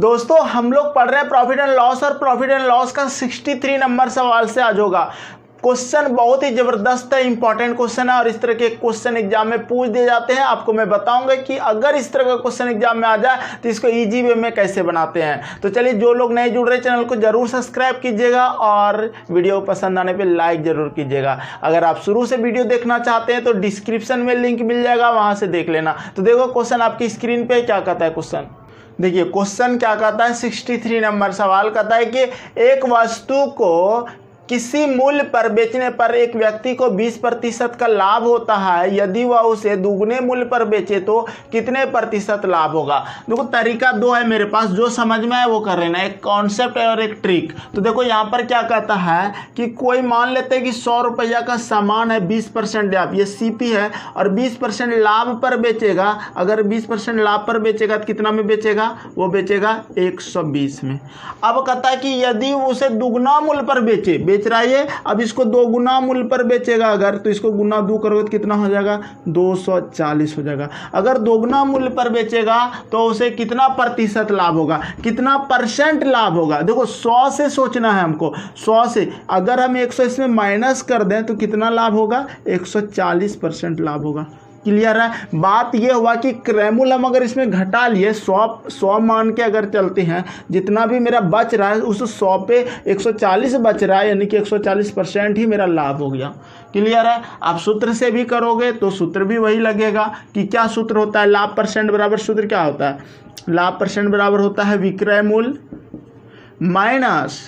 दोस्तों हम लोग पढ़ रहे हैं प्रॉफिट एंड लॉस, और प्रॉफिट एंड लॉस का 63 नंबर सवाल से आज होगा। क्वेश्चन बहुत ही जबरदस्त है, इंपॉर्टेंट क्वेश्चन है और इस तरह के क्वेश्चन एग्जाम में पूछ दिए जाते हैं। आपको मैं बताऊंगा कि अगर इस तरह का क्वेश्चन एग्जाम में आ जाए तो इसको इजी वे में कैसे बनाते हैं। तो चलिए, जो लोग नए जुड़ रहे चैनल को जरूर सब्सक्राइब कीजिएगा और वीडियो पसंद आने पे लाइक जरूर कीजिएगा। अगर आप शुरू से वीडियो देखना चाहते हैं तो डिस्क्रिप्शन में लिंक मिल जाएगा, वहां से देख लेना। तो देखो क्वेश्चन आपकी स्क्रीन पे क्या कहता है। क्वेश्चन देखिए, क्वेश्चन क्या कहता है, 63 नंबर सवाल कहता है कि एक वस्तु को किसी मूल्य पर बेचने पर एक व्यक्ति को 20% का लाभ होता है। यदि वह उसे दुगने मूल्य पर बेचे तो कितने प्रतिशत लाभ होगा। देखो तरीका दो है मेरे पास, जो समझ में आए वो कर लेना, एक कॉन्सेप्ट है और एक ट्रिक। तो देखो यहाँ पर क्या कहता है कि कोई मान लेते हैं कि 100 रुपया का सामान है, 20% लाभ, ये सीपी है, और 20% लाभ पर बेचेगा। अगर 20% लाभ पर बेचेगा तो कितना में बेचेगा, वो बेचेगा 120 में। अब कहता है कि यदि उसे दुगना मूल्य पर बेच रहा है ये, अब इसको 2 गुना मूल्य पर बेचेगा अगर, तो इसको गुना 2 करोगे तो कितना हो जाएगा, 240 हो जाएगा। अगर दोगुना मूल्य पर बेचेगा तो उसे कितना प्रतिशत लाभ होगा, कितना परसेंट लाभ होगा। देखो 100 से सोचना है हमको, 100 से अगर हम 100 इसमें माइनस कर दें तो कितना लाभ होगा, 140% लाभ होगा। क्लियर है। बात ये हुआ कि क्रैमुल हम अगर इसमें घटा लिए, 100 मान के अगर चलते हैं, जितना भी मेरा बच रहा है उस 100 पे 140 बच रहा है, यानी कि 140% ही मेरा लाभ हो गया। क्लियर है। आप सूत्र से भी करोगे तो सूत्र भी वही लगेगा कि क्या सूत्र होता है, लाभ परसेंट बराबर, सूत्र क्या होता है, लाभ परसेंट बराबर होता है विक्रय मूल्य माइनस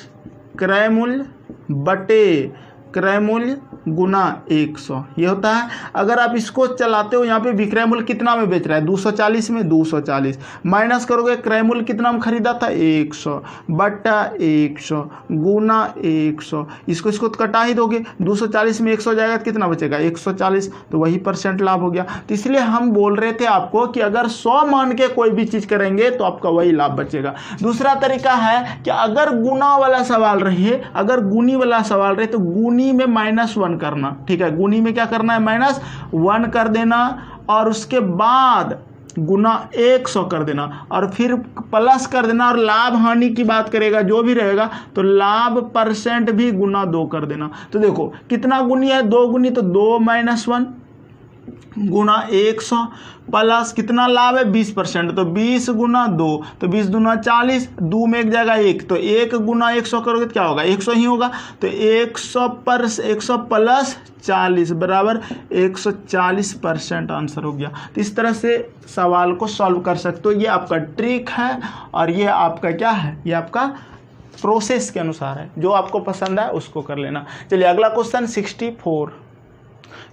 क्रय मूल्य बटे क्रय मूल्य गुना 100, ये होता है। अगर आप इसको चलाते हो, यहाँ पे विक्रय मूल्य कितना में बेच रहा है, 240 में, 240 माइनस करोगे क्रय मूल्य कितना में खरीदा था, 100 बटा 100 गुना 100, इसको कटा ही दोगे, 240 में 100 जाएगा तो कितना बचेगा, 140, तो वही परसेंट लाभ हो गया। तो इसलिए हम बोल रहे थे आपको कि अगर 100 मान के कोई भी चीज़ करेंगे तो आपका वही लाभ बचेगा। दूसरा तरीका है कि अगर गुना वाला सवाल रहे, अगर गुनी वाला सवाल रहे तो गुनी में -1 करना। ठीक है, गुनी में क्या करना है, -1 कर देना और उसके बाद गुना 100 कर देना और फिर प्लस कर देना, और लाभ हानि की बात करेगा जो भी रहेगा तो लाभ परसेंट भी गुना 2 कर देना। तो देखो कितना गुनी है, 2 गुनी तो 2 - 1 गुना 100 प्लस कितना लाभ है, 20%, तो 20 गुना 2 तो 20 दूना 40, 2 में एक जगह 1, तो 1 गुना 100 करोगे तो क्या होगा, 100 ही होगा। तो 100 प्लस 40 बराबर 140% आंसर हो गया। तो इस तरह से सवाल को सॉल्व कर सकते हो। ये आपका ट्रिक है और ये आपका क्या है, ये आपका प्रोसेस के अनुसार है। जो आपको पसंद है उसको कर लेना। चलिए अगला क्वेश्चन 64।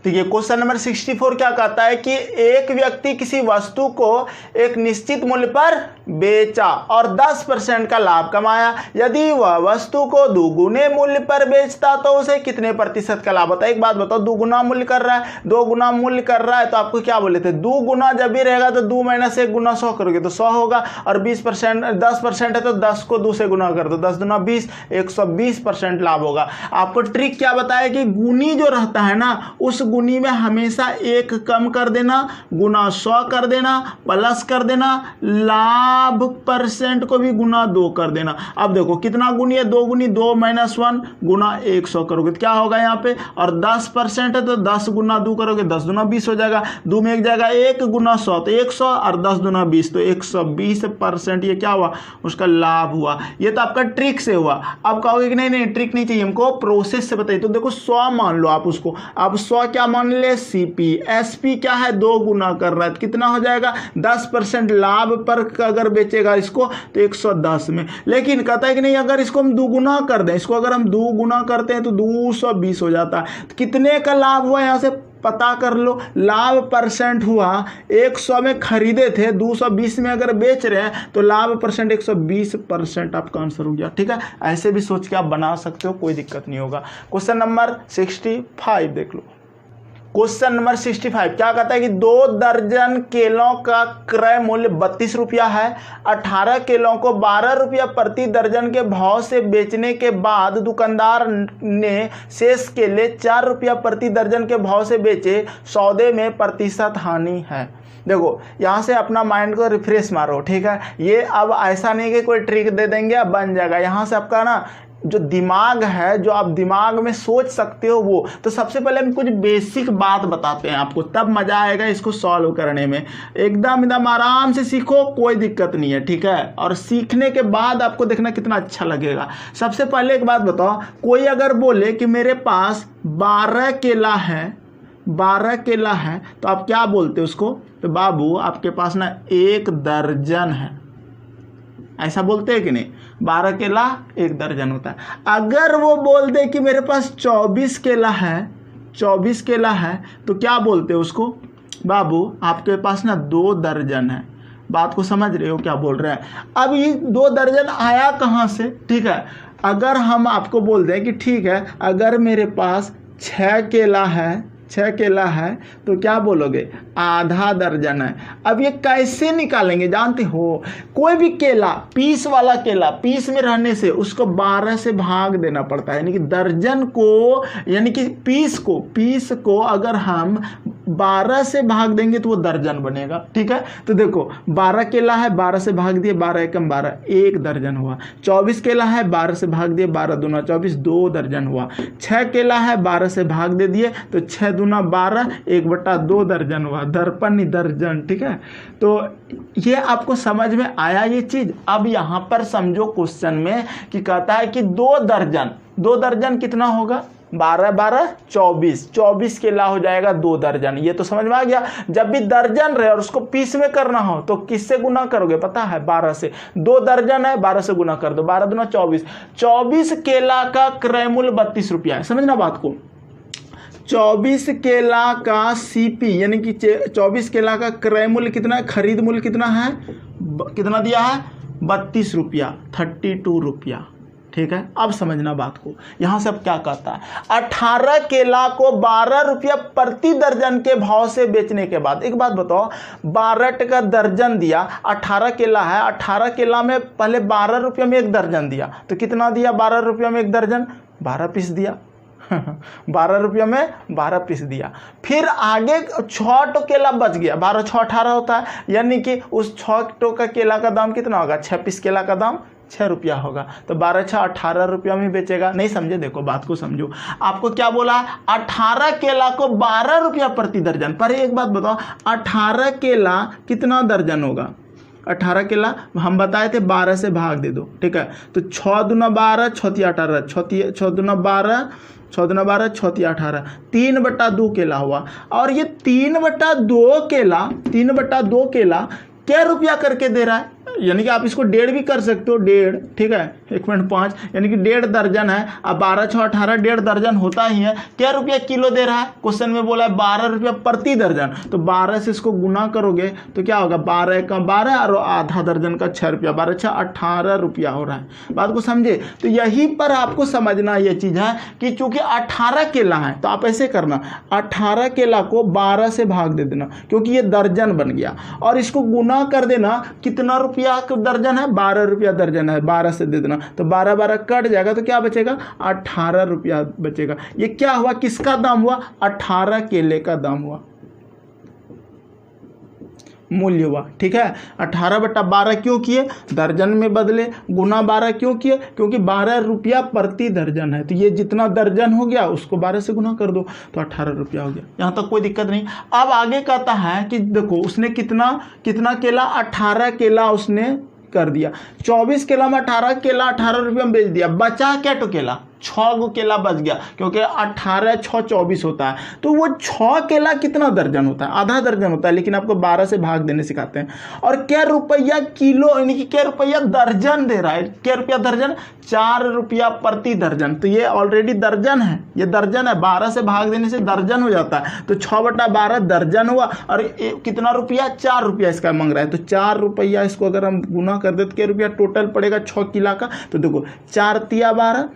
देखिए क्वेश्चन नंबर 64 क्या कहता है कि एक व्यक्ति किसी वस्तु को एक निश्चित मूल्य पर बेचा और 10% का लाभ कमाया। यदि वह वस्तु को दुगुने मूल्य पर बेचता तो उसे कितने प्रतिशत का लाभ होता है। एक बात बताओ, दुगुना मूल्य कर रहा है, 2 गुना मूल्य कर रहा है, तो आपको क्या बोले थे, 2 गुना जब भी रहेगा तो 2 - 1 गुना 100 करोगे तो 100 होगा, और 20% 10% है तो 10 को 2 से गुना कर दो, 10 दूना 20, 120% लाभ होगा। आपको ट्रिक क्या बताया कि गुनी जो रहता है ना, उस गुनी में हमेशा 1 कम कर देना, गुना 100 कर देना, प्लस कर देना, लाभ परसेंट को भी गुना 2 कर देना। अब देखो कितना गुनी है, 2 गुनी 2 - 1 गुना 100 करोगे तो क्या होगा यहाँ पे, और 10% है तो 10 गुना 2 करोगे, 10 दूना 20 हो जाएगा, 2 में एक जाएगा 1 गुना 100 तो 100, और 10 दूना 20 तो 120%, ये क्या हुआ, उसका लाभ हुआ। ये तो आपका ट्रिक से हुआ। अब कहोगे कि नहीं ट्रिक नहीं चाहिए हमको, प्रोसेस से बताइए। तो देखो 100 मान लो आप उसको, अब 100 क्या मान ले, सीपी, एसपी क्या है, 2 गुना कर रहा है, कितना हो जाएगा, 10% लाभ पर अगर बेचेगा इसको तो 110 में। लेकिन कहता है कि नहीं, अगर इसको हम 2 गुना कर दें, इसको अगर हम 2 गुना करते हैं तो 220 हो जाता है। तो कितने का लाभ हुआ यहाँ से पता कर लो। लाभ परसेंट हुआ, 100 में खरीदे थे, 220 में अगर बेच रहे हैं तो लाभ परसेंट 120% आपका आंसर हो गया। ठीक है, ऐसे भी सोच के आप बना सकते हो, कोई दिक्कत नहीं होगा। क्वेश्चन नंबर 65 देख लो। क्वेश्चन नंबर 65 क्या कहता है कि 2 दर्जन केलों का क्रय मूल्य 32 रुपया है। 18 केलों को 12 रुपया प्रति दर्जन के भाव से बेचने के बाद दुकानदार ने शेष केले 4 रुपया प्रति दर्जन के भाव से बेचे। सौदे में प्रतिशत हानि है। देखो यहाँ से अपना माइंड को रिफ्रेश मारो, ठीक है। ये अब ऐसा नहीं कि कोई ट्रिक दे देंगे अब बन जाएगा। यहाँ से आपका ना जो दिमाग है, जो आप दिमाग में सोच सकते हो वो। तो सबसे पहले हम कुछ बेसिक बात बताते हैं आपको, तब मज़ा आएगा इसको सॉल्व करने में। एकदम आराम से सीखो, कोई दिक्कत नहीं है, ठीक है। और सीखने के बाद आपको देखना कितना अच्छा लगेगा। सबसे पहले एक बात बताओ, कोई अगर बोले कि मेरे पास 12 केला है, 12 केला है, तो आप क्या बोलते उसको? तो बाबू आपके पास ना 1 दर्जन है, ऐसा बोलते हैं कि नहीं? 12 केला 1 दर्जन होता है। अगर वो बोल दे कि मेरे पास 24 केला है, 24 केला है, तो क्या बोलते हैं उसको? बाबू आपके पास ना 2 दर्जन है। बात को समझ रहे हो क्या बोल रहे हैं? अब ये 2 दर्जन आया कहाँ से, ठीक है। अगर हम आपको बोल दें कि ठीक है, अगर मेरे पास 6 केला है, 6 केला है, तो क्या बोलोगे? आधा दर्जन है। अब ये कैसे निकालेंगे जानते हो? कोई भी केला, पीस वाला केला, पीस में रहने से उसको 12 से भाग देना पड़ता है। यानी कि दर्जन को, यानी कि पीस को अगर हम 12 से भाग देंगे तो वो दर्जन बनेगा, ठीक है। तो देखो 12 केला है, 12 से भाग दिए, 12 एकम 12, 1 दर्जन हुआ। 24 केला है, 12 से भाग दिए, 12 दूना 24, 2 दर्जन हुआ। 6 केला है, 12 से भाग दे दिए, तो 6 दूना 12, 1/2 दर्जन हुआ। दर्पण नहीं दर्जन, ठीक है। तो ये आपको समझ में आया ये चीज। अब यहाँ पर समझो क्वेश्चन में कि कहता है कि 2 दर्जन कितना होगा? 12 12 24, 24 केला हो जाएगा 2 दर्जन। ये तो समझ में आ गया। जब भी दर्जन रहे और उसको पीस में करना हो तो किससे गुना करोगे? पता है 12 से। 2 दर्जन है, 12 से गुना कर दो, 12 दूना 24। 24 केला का क्रय मूल्य 32 रुपया है। समझना बात को। 24 केला का सीपी यानी कि 24 केला का क्रय मूल्य कितना है? खरीद मूल्य कितना है? कितना दिया है? 32 रुपया, 32 रुपया, ठीक है। अब समझना बात को। यहां से अब क्या कहता है? 18 केला को 12 रुपया प्रति दर्जन के भाव से बेचने के बाद, एक बात बताओ, 12 टका दर्जन दिया, 18 केला है, 18 केला में पहले 12 रुपया में 1 दर्जन दिया, तो कितना दिया? 12 रुपया में 1 दर्जन, 12 पीस दिया। 12 रुपया में 12 पीस दिया। फिर आगे 6 टो केला बच गया, 12 6 18 होता है, यानी कि उस 6 टो का केला का दाम कितना होगा? 6 पीस केला का दाम 6 रुपया होगा। तो 12 6 18 रुपया में बेचेगा। नहीं समझे? देखो बात को समझो। आपको क्या बोला? 18 केला को 12 रुपया प्रति दर्जन। पर एक बात बताओ, 18 केला कितना दर्जन होगा? 18 केला हम बताए थे 12 से भाग दे दो, ठीक है। तो 6 दूना 12, 6 18, 6 दूना 12, 6 दूना 12, 6 18, 3/2 केला हुआ। और ये 3/2 केला क्या रुपया करके दे रहा है? यानी कि आप इसको 1.5 भी कर सकते हो, 1.5, ठीक है, 1.5 यानी कि 1.5 दर्जन है। अब 12 6 18, 1.5 दर्जन होता ही है। क्या रुपया किलो दे रहा है? क्वेश्चन में बोला है 12 रुपया प्रति दर्जन। तो 12 से इसको गुना करोगे तो क्या होगा? 12 का 12 और आधा दर्जन का 6 रुपया, 12 6 18 रुपया हो रहा है। बात को समझे? तो यहीं पर आपको समझना ये चीज़ है कि चूंकि 18 केला है तो आप ऐसे करना, 18 केला को 12 से भाग दे देना, क्योंकि ये दर्जन बन गया, और इसको गुना कर देना। कितना रुपया दर्जन है? 12 रुपया दर्जन है, 12 से दे देना, तो 12 12 कट जाएगा, तो क्या बचेगा? 18 रुपया बचेगा। ये क्या हुआ? किसका दाम हुआ? 18 केले का दाम हुआ, मूल्य हुआ, ठीक है। 18/12 क्यों किए? दर्जन में बदले। गुना 12 क्यों किए? क्योंकि 12 रुपया प्रति दर्जन है, तो ये जितना दर्जन हो गया उसको 12 से गुना कर दो, तो 18 रुपया हो गया। यहाँ तक कोई दिक्कत नहीं। अब आगे कहता है कि देखो उसने कितना केला? 18 केला उसने कर दिया। 24 केला में 18 केला 18 रुपये में बेच दिया। बचा क्या? तो केला 6 गो केला बच गया, क्योंकि 18 6 24 होता है। तो वो 6 केला कितना दर्जन होता है? आधा दर्जन होता है, लेकिन आपको 12 से भाग देने सिखाते हैं। और क्या रुपया किलो, यानी कि क्या रुपया दर्जन दे रहा है? क्या रुपया दर्जन? 4 रुपया प्रति दर्जन। तो ये ऑलरेडी दर्जन है, ये दर्जन है। 12 से भाग देने से दर्जन हो जाता है, तो 6/12 दर्जन हुआ। और कितना रुपया? 4 रुपया इसका मांग रहा है, तो 4 रुपया इसको अगर हम गुना कर दे तो क्या रुपया टोटल पड़ेगा 6 किला का? तो देखो 4 तिया 12,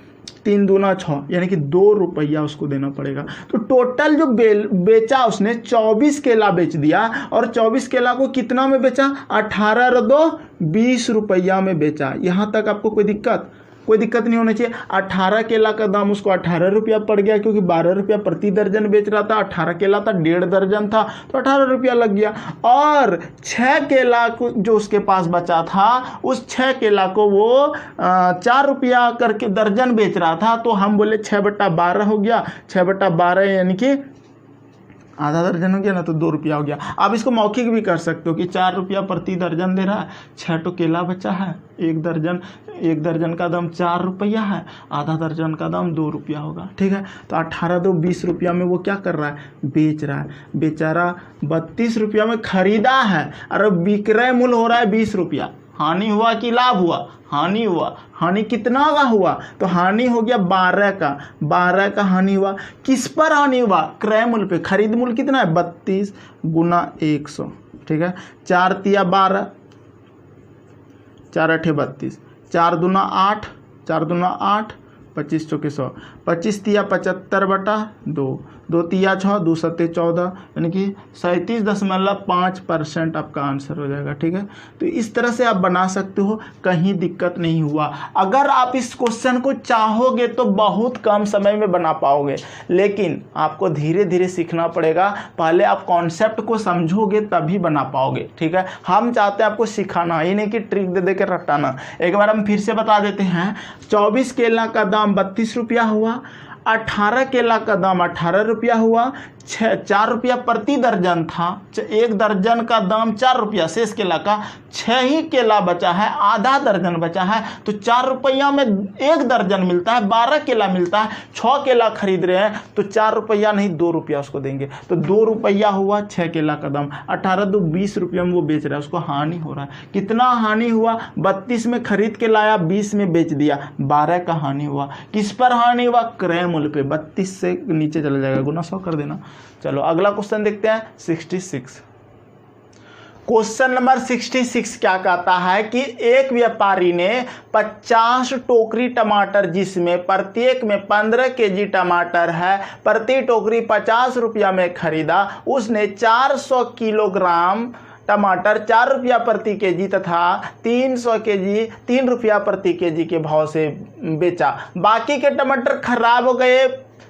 3 दूना 6, यानी कि 2 रुपया उसको देना पड़ेगा। तो टोटल जो बेचा उसने 24 केला बेच दिया, और 24 केला को कितना में बेचा? 18 और 2 20 रुपया में बेचा। यहाँ तक आपको कोई दिक्कत? कोई दिक्कत नहीं होनी चाहिए। 18 केला का दाम उसको 18 रुपया पड़ गया, क्योंकि 12 रुपया प्रति दर्जन बेच रहा था। 18 केला था, 1.5 दर्जन था, तो 18 रुपया लग गया। और 6 केला जो उसके पास बचा था, उस 6 केला को वो 4 रुपया करके दर्जन बेच रहा था, तो हम बोले 6/12 हो गया। 6/12 यानी कि आधा दर्जन हो गया ना, तो 2 रुपया हो गया। आप इसको मौखिक भी कर सकते हो कि 4 रुपया प्रति दर्जन दे रहा है, 6 तो केला बचा है, एक दर्जन का दाम 4 रुपया है, आधा दर्जन का दाम 2 रुपया होगा। ठीक है, तो 18 2 20 रुपया में वो क्या कर रहा है, बेच रहा है। बेचारा 32 रुपया में खरीदा है और विक्रय मूल्य हो रहा है 20 रुपया। हानि हुआ कि लाभ हुआ? हानि हुआ। हानि कितना का हुआ? तो हानि हो गया 12 का हानि हुआ। किस पर हानि हुआ? क्रय मूल्य पे। खरीद मूल्य कितना है? 32 गुना 100। ठीक है, 4 तिया 12, 4 8 32, 4 दूना 8, 4 दूना 8, 25 चौके 100, 25 तिया 75/2, 2 तिया 6, 2 सत्ते 14, यानी कि 37.5% आपका आंसर हो जाएगा। ठीक है, तो इस तरह से आप बना सकते हो, कहीं दिक्कत नहीं हुआ। अगर आप इस क्वेश्चन को चाहोगे तो बहुत कम समय में बना पाओगे, लेकिन आपको धीरे धीरे सीखना पड़ेगा। पहले आप कॉन्सेप्ट को समझोगे तभी बना पाओगे। ठीक है, हम चाहते हैं आपको सिखाना, ये नहीं कि ट्रिक दे के रटाना। एक बार हम फिर से बता देते हैं। 24 केला का दाम 32 रुपया हुआ, 18 केला का दाम 18 रुपया हुआ, 4 रुपया प्रति दर्जन था, एक दर्जन का दाम 4 रुपया, शेष केला का 6 ही केला बचा है, आधा दर्जन बचा है, तो 4 रुपया में एक दर्जन मिलता है, 12 केला मिलता है। 6 केला खरीद रहे हैं तो 4 रुपया नहीं 2 रुपया उसको देंगे, तो 2 रुपया हुआ 6 केला का दाम। 18 2 20 रुपया में वो बेच रहा है, उसको हानि हो रहा है। कितना हानि हुआ? 32 में खरीद के लाया, 20 में बेच दिया, 12 का हानि हुआ। किस पर हानि हुआ? क्रय मूल्य पे। 32 से नीचे चला जाएगा, गुना 100 कर देना। चलो अगला क्वेश्चन देखते हैं, 66। क्वेश्चन नंबर 66 क्या कहता है कि एक व्यापारी ने 50 टोकरी टमाटर, जिसमें प्रत्येक में 15 केजी टमाटर है, प्रति टोकरी 50 रुपया में खरीदा। उसने 400 किलोग्राम टमाटर 4 रुपया प्रति केजी तथा 300 केजी 3 रुपया प्रति केजी के भाव से बेचा। बाकी के टमाटर खराब हो गए।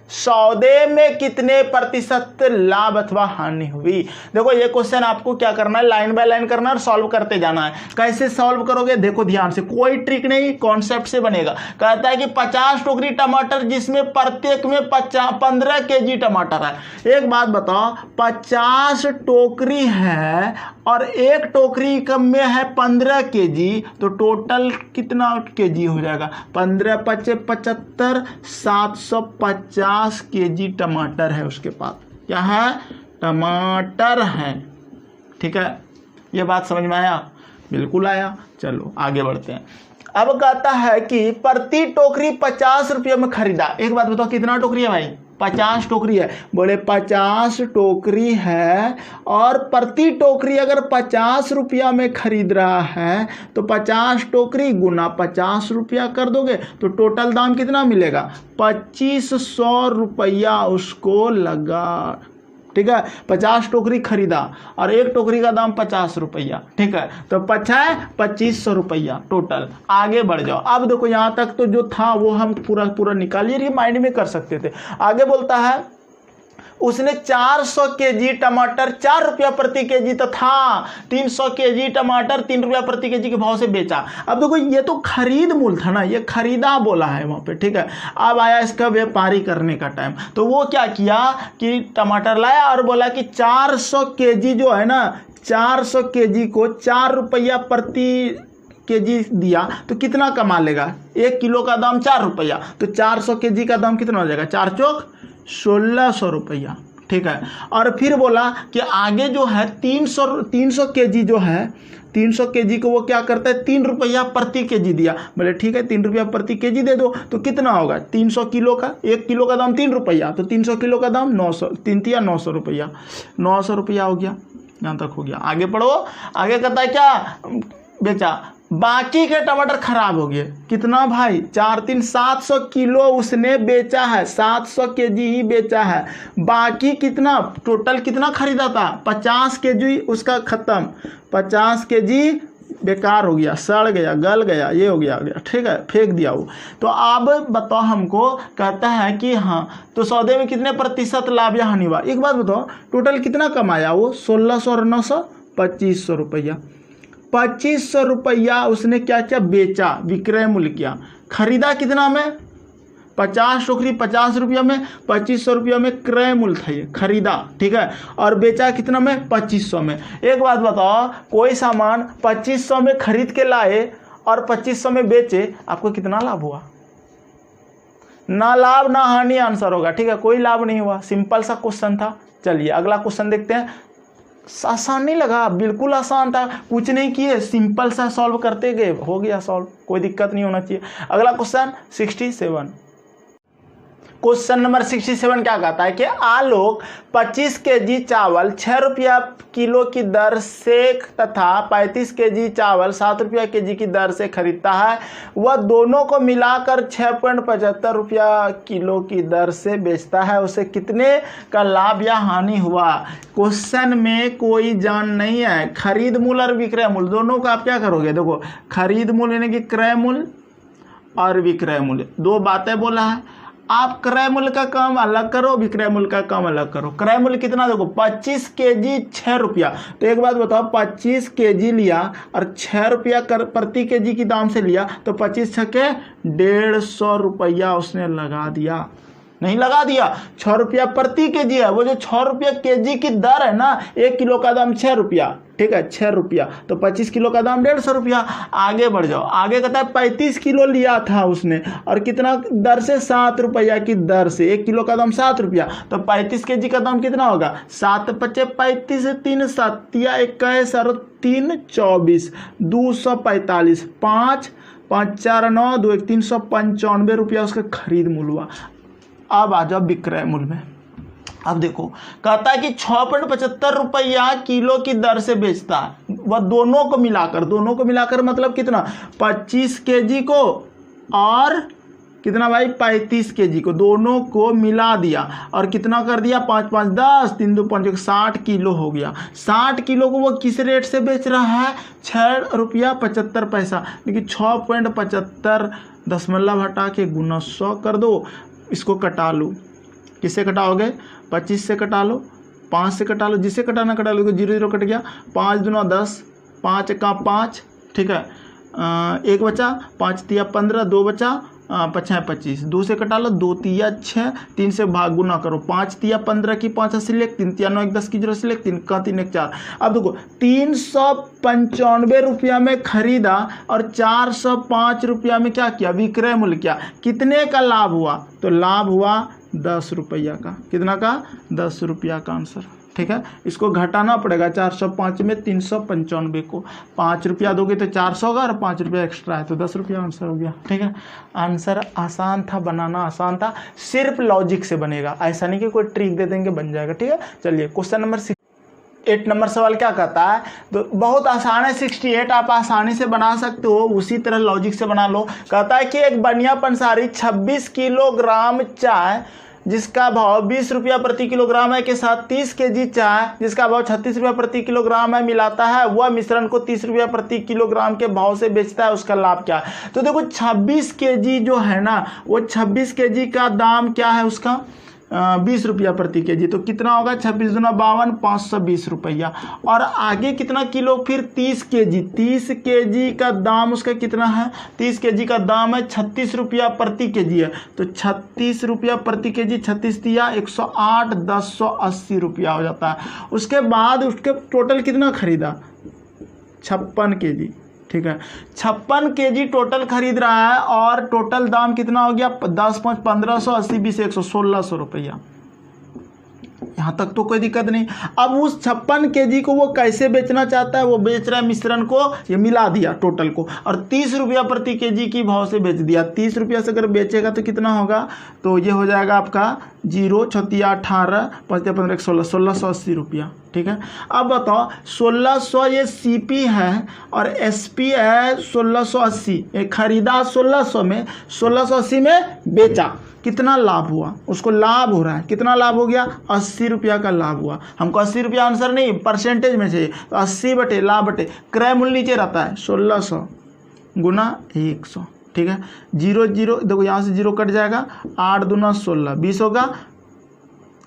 सौदे में कितने प्रतिशत लाभ अथवा हानि हुई? देखो ये क्वेश्चन आपको क्या करना है, लाइन बाय लाइन करना है और सॉल्व करते जाना है। कैसे सॉल्व करोगे? देखो ध्यान से, कोई ट्रिक नहीं, कॉन्सेप्ट से बनेगा। कहता है कि 50 टोकरी टमाटर, जिसमें प्रत्येक में 15 केजी टमाटर है। एक बात बताओ, 50 टोकरी है और एक टोकरी कम में है 15 केजी, तो टोटल कितना केजी हो जाएगा? 15 × 5 = 75, 750 केजी टमाटर है उसके पास। क्या है? टमाटर है। ठीक है, ये बात समझ में आया? बिल्कुल आया। चलो आगे बढ़ते हैं। अब कहता है कि प्रति टोकरी 50 रुपये में खरीदा। एक बात बताओ, कितना टोकरी है भाई? 50 टोकरी है। बोले 50 टोकरी है और प्रति टोकरी अगर 50 रुपया में खरीद रहा है, तो 50 टोकरी गुना 50 रुपया कर दोगे तो टोटल दाम कितना मिलेगा? 2500 रुपया उसको लगा। ठीक है, 50 टोकरी खरीदा और एक टोकरी का दाम 50 रुपया। ठीक है, तो 2500 रुपया टोटल। आगे बढ़ जाओ। अब देखो यहाँ तक तो जो था वो हम पूरा निकालिए, ये माइंड में कर सकते थे। आगे बोलता है उसने 400 केजी टमाटर 4 रुपया प्रति केजी तथा 300 केजी टमाटर 3 रुपया प्रति केजी के भाव से बेचा। अब देखो ये तो खरीद मूल्य था ना, ये खरीदा बोला है वहाँ पे। ठीक है, अब आया इसका व्यापारी करने का टाइम। तो वो क्या किया कि टमाटर लाया और बोला कि 400 केजी जो है ना, 400 केजी को 4 रुपया प्रति केजी दिया तो कितना कमा लेगा? 1 किलो का दाम 4 रुपया, तो 400 केजी का दाम कितना हो जाएगा? 4 चौक 1600 रुपया। ठीक है, और फिर बोला कि आगे जो है 300 केजी जो है, 300 केजी को वो क्या करता है? 3 रुपया प्रति केजी दिया। बोले ठीक है, 3 रुपया प्रति केजी दे दो, तो कितना होगा? 300 किलो का, 1 किलो का दाम 3 रुपया, तो 300 किलो का दाम 900, 3 तिया 900 रुपया, 900 रुपया हो गया। यहाँ तक हो गया। आगे पढ़ो। आगे कहता है क्या बेचा? बाकी के टमाटर खराब हो गए। कितना भाई? 4 3 700 किलो उसने बेचा है, 700 केजी ही बेचा है। बाकी कितना? टोटल कितना खरीदा था? 50 केजी उसका खत्म, 50 केजी बेकार हो गया, सड़ गया, गल गया, ये हो गया, ठीक है, फेंक दिया वो। तो अब बताओ हमको, कहता है कि हाँ तो सौदे में कितने प्रतिशत लाभ या हानि हुआ। एक बात बताओ, टोटल कितना कमाया वो, 1600 और 900, 2500 रुपया। 2500 रुपया उसने क्या क्या बेचा, विक्रय मूल्य किया। खरीदा कितना में, 50 टोकरी 50 रुपया में, 2500 रुपया में क्रय मूल्य था ये, खरीदा, ठीक है। और बेचा कितना में, 2500 में। एक बात बताओ, कोई सामान 2500 में खरीद के लाए और 2500 में बेचे, आपको कितना लाभ हुआ? ना लाभ ना हानि आंसर होगा, ठीक है, कोई लाभ नहीं हुआ। सिंपल सा क्वेश्चन था। चलिए अगला क्वेश्चन देखते हैं। आसान नहीं लगा, बिल्कुल आसान था, कुछ नहीं किए, सिंपल सा सॉल्व करते गए, हो गया सॉल्व, कोई दिक्कत नहीं होना चाहिए। अगला क्वेश्चन 67। क्वेश्चन नंबर 67 क्या कहता है कि आलोक 25 केजी चावल 6 रुपया किलो की दर से तथा 35 केजी चावल 7 रुपया केजी की दर से खरीदता है। वह दोनों को मिलाकर 6.75 रुपया किलो की दर से बेचता है। उसे कितने का लाभ या हानि हुआ? क्वेश्चन में कोई जान नहीं है। खरीद मूल्य और विक्रय मूल्य दोनों का आप क्या करोगे? देखो, खरीद मूल्य यानी कि क्रय मूल्य और विक्रय मूल्य, दो बातें बोला है। आप क्रय मूल्य का काम अलग करो, विक्रय मूल्य का काम अलग करो। क्रय मूल्य कितना, देखो 25 केजी 6 रुपया। तो एक बात बताओ, 25 केजी लिया और 6 रुपया प्रति केजी की दाम से लिया, तो 25 छके 150 रुपया उसने लगा दिया। नहीं लगा दिया, 6 रुपया प्रति केजी है। वो जो 6 रुपया केजी की दर है ना, 1 किलो का दाम 6 रुपया, ठीक है, 6 रुपया, तो 25 किलो का दाम 150 रुपया। आगे बढ़ जाओ, आगे कहता है 35 किलो लिया था उसने और कितना दर से, 7 रुपया की दर से, 1 किलो का दाम 7 रुपया, तो 35 केजी का दाम कितना होगा? 7 पचे 35, 3 सत्या 21 और 3 24, 245, 5 5 4 9 2 1 395 रुपया उसका खरीद मूल्य हुआ। अब आ जाओ विक्रय मूल्य में। अब देखो, कहता है कि 6.75 रुपया किलो की दर से बेचता है। वह दोनों को मिलाकर मतलब कितना? 25 केजी को और कितना भाई, 35 केजी को, दोनों को मिला दिया और कितना कर दिया? 5 5 10, 3 2 5 60 किलो हो गया। 60 किलो को वो किस रेट से बेच रहा है? 6 रुपया 75 पैसा। लेकिन 6.75 दशमलव हटा के गुना 100 कर दो, इसको कटा लो। किससे कटाओगे? 25 से कटा लो, 5 से कटा लो, जिसे कटाना कटा लो। 0 0 कट गया, 5 दूना 10, 5 का 5, ठीक है, 1 बचा, 5 तिया 15, 2 बचा, 5 25, 2 से कटा लो, 2 तिया 6, 3 से भाग गुना करो, 5 तिया 15 की 5 सिलेक्ट, 3 तिया 9 1 10 की 0 सिलेक्ट, 3 का 3 1 4। अब देखो, 395 रुपया में खरीदा और 405 रुपया में क्या किया? विक्रय मूल्य किया। कितने का लाभ हुआ? तो लाभ हुआ 10 रुपया का। कितना का? 10 रुपया का आंसर, ठीक है। इसको घटाना पड़ेगा, 405 में 395 को 5 रुपया दोगे तो 400 होगा और 5 रुपया एक्स्ट्रा है तो 10 रुपया आंसर हो गया, ठीक है। आंसर आसान था, बनाना आसान था, सिर्फ लॉजिक से बनेगा, ऐसा नहीं कि कोई ट्रिक दे देंगे बन जाएगा, ठीक है। चलिए क्वेश्चन नंबर 8 नंबर सवाल क्या कहता है? तो बहुत आसान है, 68 आप आसानी से बना सकते हो, उसी तरह लॉजिक से बना लो। कहता है कि एक बनिया पंसारी 26 किलोग्राम चाय जिसका भाव 20 रुपया प्रति किलोग्राम है के साथ 30 केजी चाय जिसका भाव 36 रुपया प्रति किलोग्राम है मिलाता है। वह मिश्रण को 30 रुपया प्रति किलोग्राम के भाव से बेचता है, उसका लाभ क्या है? तो देखो 26 केजी जो है ना, वो 26 केजी का दाम क्या है उसका? 20 रुपया प्रति केजी। तो कितना होगा? 26 दूना 52, 520 रुपया। और आगे कितना किलो? फिर 30 केजी। 30 केजी का दाम उसका कितना है? 30 केजी का दाम है 36 रुपया प्रति केजी है। तो 36 रुपया प्रति केजी, 36 दिया 108, 1080 रुपया हो जाता है। उसके बाद उसके टोटल कितना खरीदा? 56 केजी, ठीक है। 56 केजी टोटल खरीद रहा है और टोटल दाम कितना हो गया? 10 5 1500, 80 20 100, 1600 रुपया। यहाँ तक तो कोई दिक्कत नहीं। अब उस 56 केजी को वो कैसे बेचना चाहता है? वो बेच रहा है मिश्रण को, ये मिला दिया टोटल को, और 30 रुपया प्रति केजी की भाव से बेच दिया। 30 रुपया से अगर बेचेगा तो कितना होगा? तो ये हो जाएगा आपका 0 छतिया 18 5 15 16 1680 रुपया। ठीक है, अब बताओ 1600 ये CP है और SP है 1680, ये खरीदा 1600 में, 1680 में बेचा, कितना लाभ हुआ? उसको लाभ हो रहा है, कितना लाभ हो गया? 80 रुपया का लाभ हुआ। हमको 80 रुपया आंसर नहीं, परसेंटेज में चाहिए, तो 80 बटे लाभ बटे क्रय मूल्य नीचे रहता है 1600 गुना 100। ठीक है, 0 0 देखो यहाँ से 0 कट जाएगा, 8 दूना 16 20 होगा।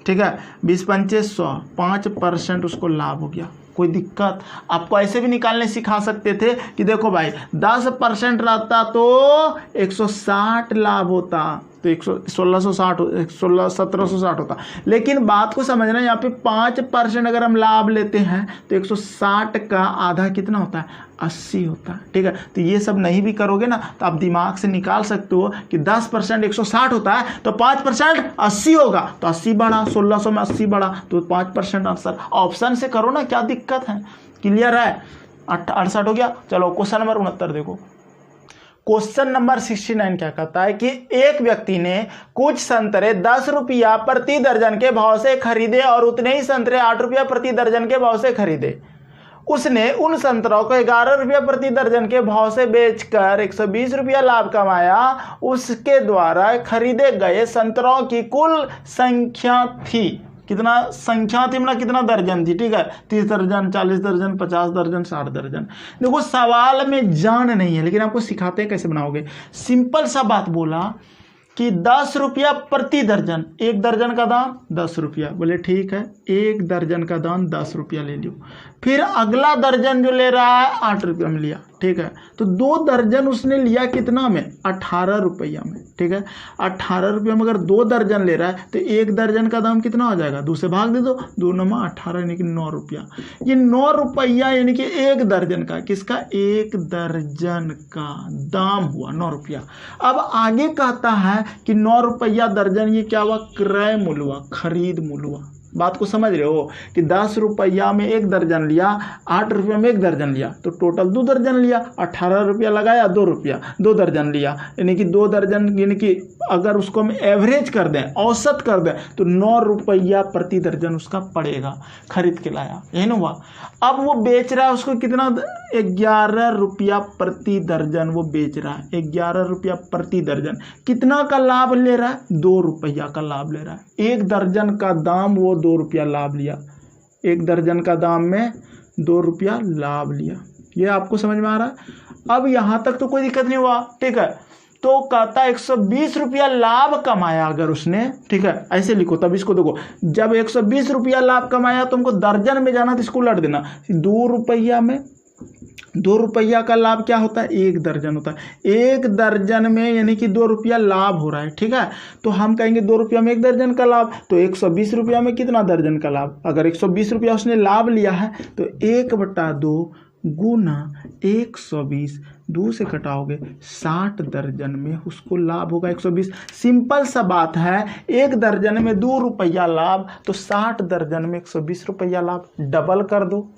ठीक है, 20 पंचे 100, 5% उसको लाभ हो गया। कोई दिक्कत? आपको ऐसे भी निकालने सिखा सकते थे कि देखो भाई 10% रहता तो 160 लाभ होता, तो 1760 होता। लेकिन बात को समझना, यहाँ पे 5% अगर हम लाभ लेते हैं तो 160 का आधा कितना होता है? 80 होता है। ठीक है, तो ये सब नहीं भी करोगे ना तो आप दिमाग से निकाल सकते हो कि 10% 160 होता है तो 5% 80 होगा, तो 80 बढ़ा, 1600 में 80 बढ़ा तो 5% आंसर। ऑप्शन से करो ना, क्या दिक्कत है? क्लियर है? 68 हो गया। चलो क्वेश्चन नंबर 69 देखो। क्वेश्चन नंबर 69 क्या कहता है कि एक व्यक्ति ने कुछ संतरे 10 रुपया प्रति दर्जन के भाव से खरीदे और उतने ही संतरे 8 रुपया प्रति दर्जन के भाव से खरीदे। उसने उन संतरों को 11 रुपया प्रति दर्जन के भाव से बेचकर 120 रुपया लाभ कमाया। उसके द्वारा खरीदे गए संतरों की कुल संख्या थी, कितना संख्या थी मतलब कितना दर्जन थी? ठीक है, 30 दर्जन, 40 दर्जन, 50 दर्जन, 60 दर्जन। देखो सवाल में जान नहीं है, लेकिन आपको सिखाते हैं कैसे बनाओगे। सिंपल सा बात बोला कि 10 रुपया प्रति दर्जन, एक दर्जन का दाम 10 रुपया। बोले ठीक है, एक दर्जन का दाम 10 रुपया ले लियो। फिर अगला दर्जन जो ले रहा है 8 रुपया में लिया। ठीक है, तो 2 दर्जन उसने लिया कितना में? 18 रुपया में। ठीक है, 18 रुपया में अगर 2 दर्जन ले रहा है तो एक दर्जन का दाम कितना हो जाएगा? 2 से भाग दे दो, 2 9 18 यानी कि 9 रुपया। ये 9 रुपया यानी कि एक दर्जन का, किसका? एक दर्जन का दाम हुआ 9 रुपया। अब आगे कहता है कि 9 रुपया दर्जन, ये क्या हुआ? क्रय मूल्य हुआ, खरीद मूल्य हुआ। बात को समझ रहे हो कि 10 रुपया में एक दर्जन लिया, 8 रुपया में एक दर्जन लिया, तो टोटल 2 दर्जन लिया। 18 रुपया लगाया, 2 रुपया, 2 दर्जन लिया, यानी कि 2 दर्जन, यानी कि अगर उसको हम एवरेज कर दें, औसत कर दें, तो 9 रुपया प्रति दर्जन उसका पड़ेगा। खरीद के लाया, यही ना हुआ। अब वो बेच रहा है उसको कितना? 11 रुपया प्रति दर्जन वो बेच रहा है। 11 रुपया प्रति दर्जन कितना का लाभ ले रहा है? 2 रुपया का लाभ ले रहा है। एक दर्जन का दाम वो 2 रुपया लाभ लिया, एक दर्जन का दाम में 2 रुपया लाभ लिया। ये आपको समझ में आ रहा है? अब यहां तक तो कोई दिक्कत नहीं हुआ। ठीक है, तो कहता 120 रुपया लाभ कमाया अगर उसने। ठीक है, ऐसे लिखो, तब इसको देखो, जब 120 रुपया लाभ कमाया तो हमको दर्जन में जाना तो इसको उलट देना। 2 रुपया में 2 रुपया का लाभ क्या होता है? एक दर्जन होता है। एक दर्जन में यानी कि 2 रुपया लाभ हो रहा है। ठीक है, तो हम कहेंगे 2 रुपया में एक दर्जन का लाभ, तो 120 रुपया में कितना दर्जन का लाभ? अगर 120 रुपया उसने लाभ लिया है तो 1/2 गुना 120, 2 से घटाओगे 60 दर्जन में उसको लाभ होगा 120। सिंपल सा बात है, एक दर्जन में 2 रुपया लाभ तो 60 दर्जन में 120 रुपया लाभ। डबल कर दो,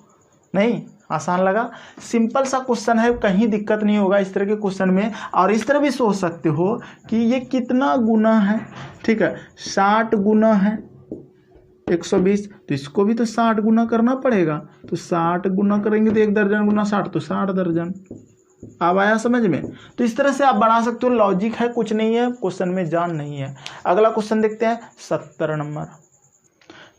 नहीं? आसान लगा? सिंपल सा क्वेश्चन है, कहीं दिक्कत नहीं होगा इस तरह के क्वेश्चन में। और इस तरह भी सोच सकते हो कि ये कितना गुना है। ठीक है, 60 गुना है 120, तो इसको भी तो 60 गुना करना पड़ेगा। तो 60 गुना करेंगे तो एक दर्जन गुना 60 तो 60 दर्जन। अब आया समझ में? तो इस तरह से आप बना सकते हो। लॉजिक है, कुछ नहीं है, क्वेश्चन में जान नहीं है। अगला क्वेश्चन देखते हैं 70 नंबर।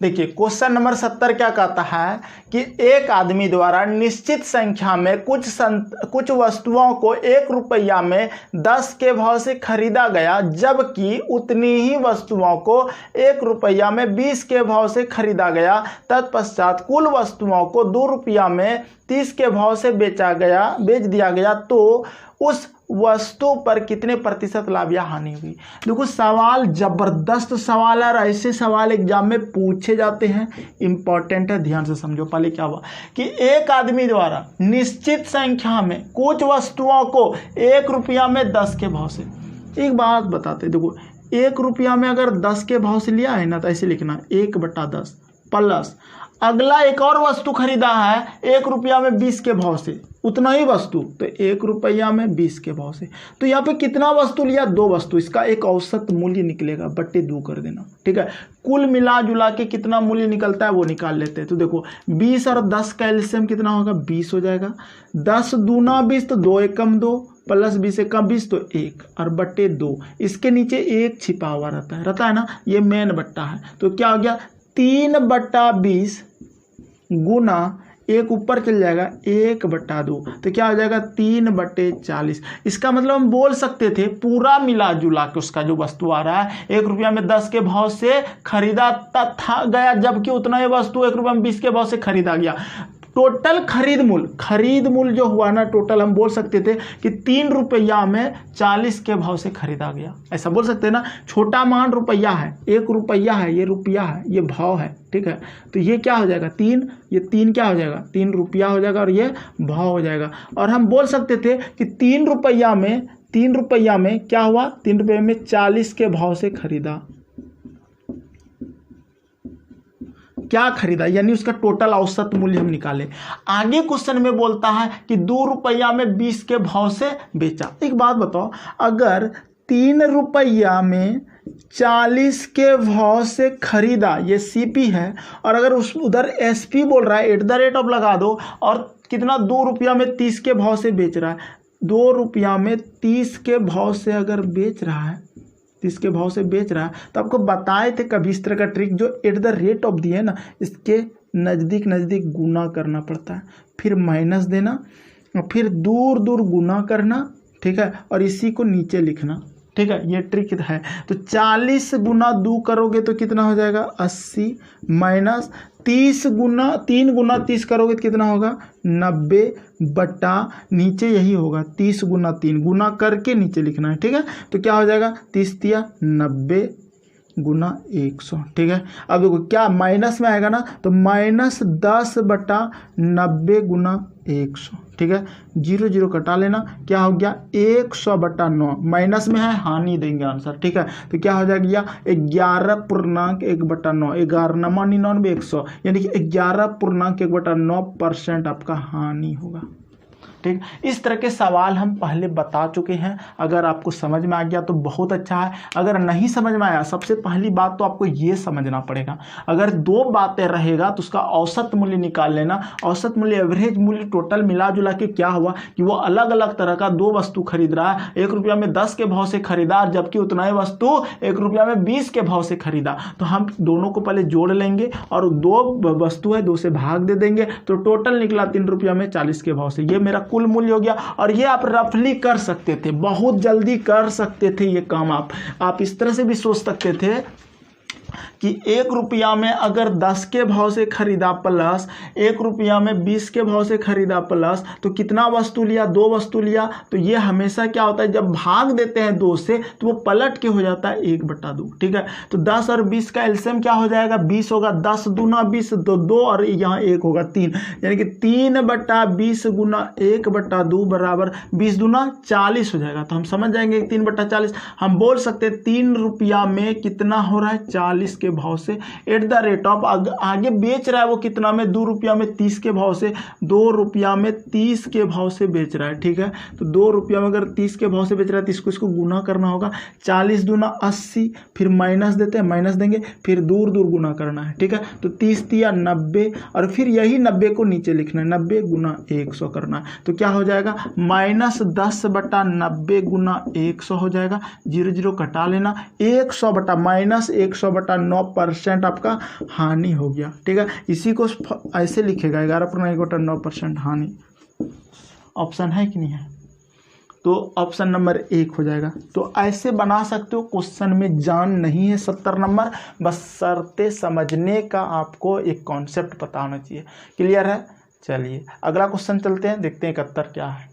देखिए क्वेश्चन नंबर 70 क्या कहता है कि एक आदमी द्वारा निश्चित संख्या में कुछ वस्तुओं को 1 रुपया में 10 के भाव से खरीदा गया, जबकि उतनी ही वस्तुओं को 1 रुपया में 20 के भाव से खरीदा गया। तत्पश्चात कुल वस्तुओं को 2 रुपया में 30 के भाव से बेच दिया गया, तो उस वस्तु पर कितने प्रतिशत लाभ या हानि हुई? देखो सवाल जबरदस्त सवाल है और ऐसे सवाल एग्जाम में पूछे जाते हैं, इंपॉर्टेंट है, ध्यान से समझो। पहले क्या हुआ कि एक आदमी द्वारा निश्चित संख्या में कुछ वस्तुओं को 1 रुपया में 10 के भाव से। एक बात बताते, देखो 1 रुपया में अगर 10 के भाव से लिया है ना, तो ऐसे लिखना 1/10 प्लस अगला एक और वस्तु खरीदा है 1 रुपया में 20 के भाव से, उतना ही वस्तु, तो 1 रुपया में 20 के भाव से। तो यहाँ पे कितना वस्तु लिया, 2 वस्तु, इसका एक औसत मूल्य निकलेगा, बट्टे 2 कर देना, ठीक है। कुल मिला जुला के कितना मूल्य निकलता है वो निकाल लेते हैं। तो देखो 20 और 10 का एलसीएम कितना होगा, 20 हो जाएगा। 10 दूना 20, तो 2 एकम 2, प्लस 20 एकम 20, तो 1 और बट्टे 2। इसके नीचे 1 छिपा हुआ रहता है ना, ये मेन बट्टा है। तो क्या हो गया, 3/20 गुना 1 ऊपर चल जाएगा 1/2, तो क्या हो जाएगा 3/40। इसका मतलब हम बोल सकते थे पूरा मिला जुला के उसका जो वस्तु आ रहा है 1 रुपया में 10 के भाव से खरीदा था गया, जबकि उतना ही वस्तु 1 रुपया में 20 के भाव से खरीदा गया। टोटल खरीद मूल्य जो हुआ ना, टोटल हम बोल सकते थे कि 3 रुपया में 40 के भाव से खरीदा गया, ऐसा बोल सकते हैं ना। छोटा मान रुपया है, 1 रुपया है, ये रुपया है, ये भाव है, ठीक है। तो ये क्या हो जाएगा 3, ये 3 क्या हो जाएगा 3 रुपया हो जाएगा, और ये भाव हो जाएगा। और हम बोल सकते थे कि 3 रुपया में क्या हुआ, 3 रुपये में 40 के भाव से खरीदा, क्या खरीदा, यानी उसका टोटल औसत मूल्य हम निकाले। आगे क्वेश्चन में बोलता है कि 2 रुपया में 20 के भाव से बेचा। एक बात बताओ, अगर 3 रुपया में 40 के भाव से खरीदा, ये सीपी है, और अगर उधर एसपी बोल रहा है @ लगा दो, और कितना 2 रुपया में 30 के भाव से बेच रहा है, 2 रुपया में 30 के भाव से अगर बेच रहा है, 30 के भाव से बेच रहा है, तो आपको बताए थे कभी इस तरह का ट्रिक, जो @ दिए ना, इसके नज़दीक गुना करना पड़ता है, फिर माइनस देना, और फिर दूर गुना करना, ठीक है, और इसी को नीचे लिखना, ठीक है, ये ट्रिक है। तो 40 गुना 2 करोगे तो कितना हो जाएगा 80, माइनस 3 गुना 30 करोगे तो कितना होगा 90 बटा, नीचे यही होगा 30 गुना 3, गुना करके नीचे लिखना है, ठीक है। तो क्या हो जाएगा 30 × 90 गुना 100, ठीक है। अब देखो क्या माइनस में आएगा ना, तो -10 बटा 90 गुना 100, ठीक है। 0 0 कटा लेना, क्या हो गया 100 बटा 9, माइनस में है, हानि देंगे आंसर, ठीक है। तो क्या हो जाएगा 11.1/9, 11×99 100, यानी कि 11.1/9% आपका हानि होगा, ठीक। इस तरह के सवाल हम पहले बता चुके हैं। अगर आपको समझ में आ गया तो बहुत अच्छा है, अगर नहीं समझ में आया, सबसे पहली बात तो आपको ये समझना पड़ेगा, अगर 2 बातें रहेगा तो उसका औसत मूल्य निकाल लेना। औसत मूल्य, एवरेज मूल्य, टोटल मिला जुला के क्या हुआ कि वो अलग अलग तरह का 2 वस्तु खरीद रहा है, 1 रुपया में 10 के भाव से खरीदा, जबकि उतना ही वस्तु 1 रुपया में 20 के भाव से खरीदा। तो हम दोनों को पहले जोड़ लेंगे और 2 वस्तु है 2 से भाग दे देंगे, तो टोटल निकला 3 रुपया में 40 के भाव से, ये मेरा कुल मूल्य हो गया। और ये आप रफली कर सकते थे, बहुत जल्दी कर सकते थे ये काम। आप इस तरह से भी सोच सकते थे कि 1 रुपया में अगर 10 के भाव से खरीदा प्लस 1 रुपया में 20 के भाव से खरीदा प्लस, तो कितना वस्तु लिया, 2 वस्तु लिया। तो ये हमेशा क्या होता है, जब भाग देते हैं 2 से तो वो पलट के हो जाता है 1/2, ठीक है। तो 10 और 20 का एलसीएम क्या हो जाएगा 20 होगा, 10 दूना 20, तो 2 और यहाँ 1 होगा 3, यानी कि 3/20 गुना 1/2 बराबर 20 दूना 40 हो जाएगा। तो हम समझ जाएंगे 3/40। हम बोल सकते हैं 3 रुपया में कितना हो रहा है 40 के भाव से, @ आगे बेच रहा है वो कितना में 2 रुपया में 30 के भाव से, 2 रुपया में 30 के भाव से बेच रहा है, ठीक है। तो 2 रुपया में अगर 30 के भाव से बेच रहा है तो इसको गुना करना होगा, 40 दूना 80, फिर माइनस देते हैं, माइनस देंगे, फिर दूर गुना करना है, ठीक है। तो 30 × 90, और फिर यही 90 को नीचे लिखना है, 90 गुना 100 करना है। तो क्या हो जाएगा -10 बटा 90 गुना 100 हो जाएगा, 0 0 कटा लेना, 100 बटा -100/9% आपका हानि हो गया, ठीक है। इसी को ऐसे लिखेगा 11.1/9% हानि। ऑप्शन है कि नहीं है, तो ऑप्शन नंबर 1 हो जाएगा। तो ऐसे बना सकते हो, क्वेश्चन में जान नहीं है 70 नंबर, बस शर्तें समझने का आपको एक कॉन्सेप्ट पता होना चाहिए। क्लियर है, चलिए अगला क्वेश्चन चलते हैं, देखते हैं 71 क्या है।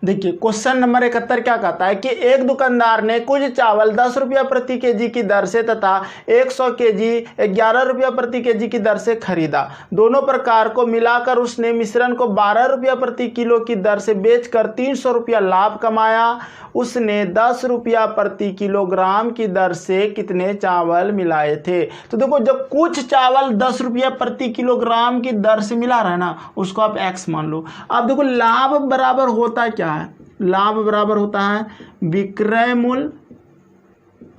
देखिए क्वेश्चन नंबर 71 क्या कहता है कि एक दुकानदार ने कुछ चावल 10 रुपया प्रति केजी की दर से तथा 100 केजी 11 रुपया प्रति केजी की दर से खरीदा। दोनों प्रकार को मिलाकर उसने मिश्रण को 12 रुपया प्रति किलो की दर से बेचकर 300 रुपया लाभ कमाया। उसने 10 रुपया प्रति किलोग्राम की दर से कितने चावल मिलाए थे। तो देखो जब कुछ चावल 10 रुपया प्रति किलोग्राम की दर से मिला रहा है ना, उसको आप एक्स मान लो। अब देखो लाभ बराबर होता क्या है, लाभ बराबर होता है विक्रय मूल्य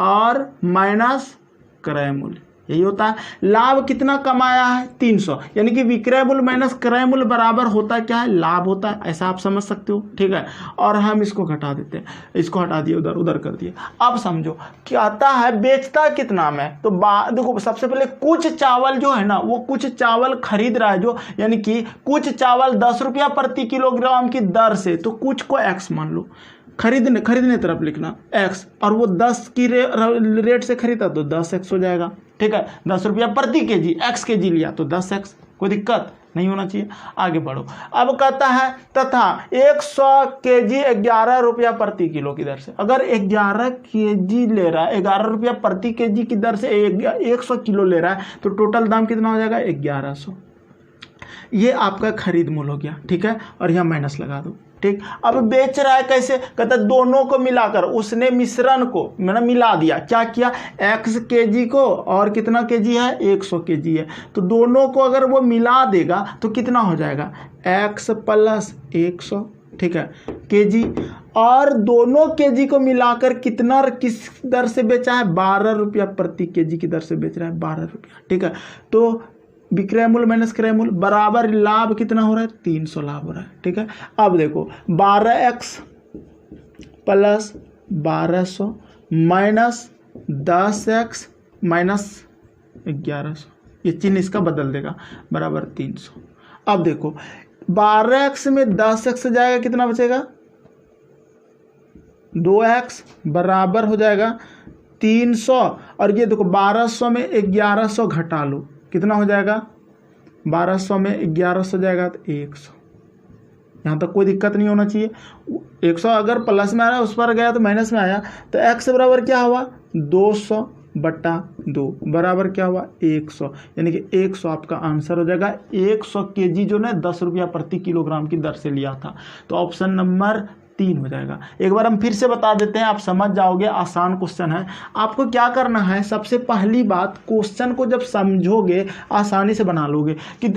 और माइनस क्रय मूल्य, यही होता है। लाभ कितना कमाया है 300, यानी कि विक्रय मूल्य माइनस क्रय मूल्य बराबर होता क्या है, लाभ होता है। ऐसा आप समझ सकते हो, ठीक है। और हम इसको घटा देते हैं, इसको हटा दिए, उधर उधर कर दिए। अब समझो कहता है बेचता कितना में, तो देखो सबसे पहले कुछ चावल जो है ना, वो कुछ चावल खरीद रहा है जो, यानी कि कुछ चावल 10 रुपया प्रति किलोग्राम की दर से, तो कुछ को एक्स मान लो, खरीदने तरफ लिखना एक्स, और वो 10 की रेट से खरीदा तो 10x हो जाएगा, ठीक है। 10 रुपया प्रति केजी, एक्स केजी लिया तो 10x, कोई दिक्कत नहीं होना चाहिए। आगे बढ़ो। अब कहता है तथा 100 केजी 11 रुपया प्रति किलो की दर से, अगर 11 केजी ले रहा है, 11 रुपया प्रति केजी की दर से 100 किलो ले रहा है, तो टोटल दाम कितना हो जाएगा 1100। ये आपका खरीद मूल्य हो गया, ठीक है। और यहाँ माइनस लगा दो, ठीक। अब बेच रहा है कैसे, कहता है दोनों को मिलाकर उसने मिश्रण को मैंने मिला दिया, क्या किया, x केजी को और कितना केजी है 100 केजी है, तो दोनों को अगर वो मिला देगा तो कितना हो जाएगा x प्लस 100, ठीक है, केजी। और दोनों केजी को मिलाकर कितना किस दर से बेचा है 12 रुपया प्रति केजी की दर से बेच रहा है, 12 रुपया, ठीक है। तो विक्रय मूल्य माइनस क्रय मूल्य बराबर लाभ कितना हो रहा है 300 लाभ हो रहा है, ठीक है। अब देखो 12x plus 1200 minus 10x minus 1100, ये चिन्ह इसका बदल देगा, बराबर 300। अब देखो 12x में 10x जाएगा, कितना बचेगा 2x, बराबर हो जाएगा 300। और ये देखो 1200 में 1100 घटा लो, कितना हो जाएगा 1200 में 1100 जाएगा तो 100। यहाँ तक कोई दिक्कत नहीं होना चाहिए। 100 अगर प्लस में आ रहा है, उस पर गया तो माइनस में आया, तो x बराबर क्या हुआ 200/2 बराबर क्या हुआ 100, यानी कि 100 आपका आंसर हो जाएगा। 100 केजी जो ना 10 रुपया प्रति किलोग्राम की दर से लिया था, तो ऑप्शन नंबर 3 हो जाएगा। एक बार हम फिर से बता देते हैं, आप समझ जाओगे, आसान क्वेश्चन है। आपको क्या करना है, सबसे पहली बात क्वेश्चन को जब समझोगे आसानी से बना लोगे कि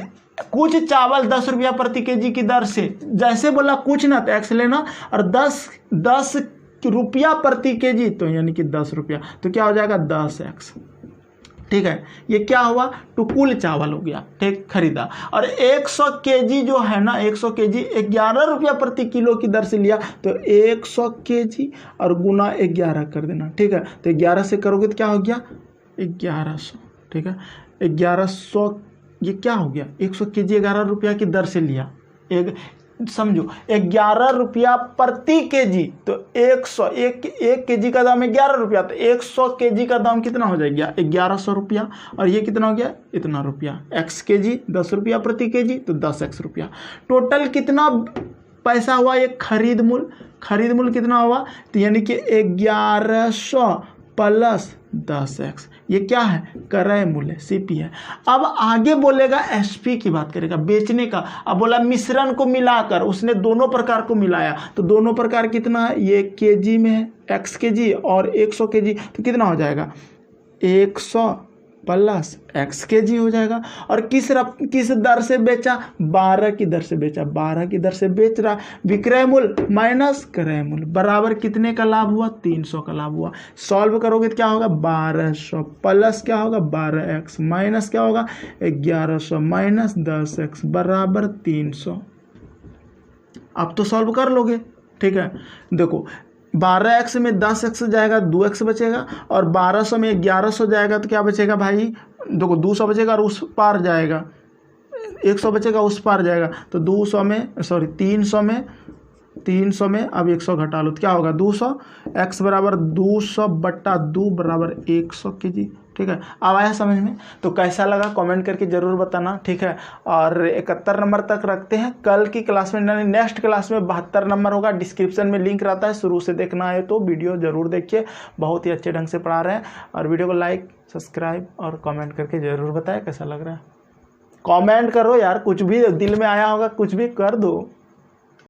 कुछ चावल 10 रुपया प्रति केजी की दर से, जैसे बोला कुछ ना तो एक्स लेना, और 10 रुपया प्रति केजी तो यानी कि 10 रुपया, तो क्या हो जाएगा 10x, ठीक है। ये क्या हुआ तो कुल चावल हो गया, ठीक, खरीदा। और 100 केजी जो है ना, 100 केजी 11 रुपया प्रति किलो की दर से लिया, तो 100 केजी और गुना 11 कर देना, ठीक है। तो 11 से करोगे तो क्या हो गया 1100, ठीक है। 1100 ये क्या हो गया 100 केजी 11 रुपया की दर से लिया, एक समझो 11 रुपया प्रति केजी, तो 100 एक केजी का दाम 11 रुपया, तो 100 केजी का दाम कितना हो जाएगा 1100 रुपया। और ये कितना हो गया इतना रुपया, x केजी 10 रुपया प्रति केजी, तो 10x रुपया। टोटल कितना पैसा हुआ, ये खरीद मूल्य कितना हुआ, तो यानी कि 1100 प्लस 10x, ये क्या है क्रय मूल्य CP है। अब आगे बोलेगा SP की बात करेगा, बेचने का। अब बोला मिश्रण को मिलाकर उसने दोनों प्रकार को मिलाया, तो दोनों प्रकार कितना है, ये केजी में है x केजी और 100 केजी, तो कितना हो जाएगा 100 प्लस x केजी हो जाएगा। और किस दर से बेचा 12 की दर से बेचा, 12 की दर से बेच रहा, विक्रय मूल्य माइनस क्रय मूल्य बराबर कितने का लाभ हुआ 300 का लाभ हुआ। सॉल्व करोगे तो क्या होगा 1200 प्लस क्या होगा 12x माइनस क्या होगा 1100 माइनस 10x बराबर 300। अब तो सॉल्व कर लोगे, ठीक है। देखो 12x में 10x जाएगा 2x बचेगा, और 1200 में 1100 जाएगा तो क्या बचेगा भाई, देखो 200 बचेगा और उस पार जाएगा 100 बचेगा, उस पार जाएगा, तो 300 में अब 100 घटा लो तो क्या होगा 200, x बराबर 200/2 बराबर 100 केजी, ठीक है, अब आया समझ में? तो कैसा लगा कमेंट करके ज़रूर बताना, ठीक है। और 71 नंबर तक रखते हैं। कल की क्लास में, नेक्स्ट क्लास में 72 नंबर होगा। डिस्क्रिप्शन में लिंक रहता है, शुरू से देखना है तो वीडियो ज़रूर देखिए, बहुत ही अच्छे ढंग से पढ़ा रहे हैं। और वीडियो को लाइक, सब्सक्राइब और कमेंट करके ज़रूर बताएं कैसा लग रहा है। कमेंट करो यार, कुछ भी दिल में आया होगा कुछ भी कर दो।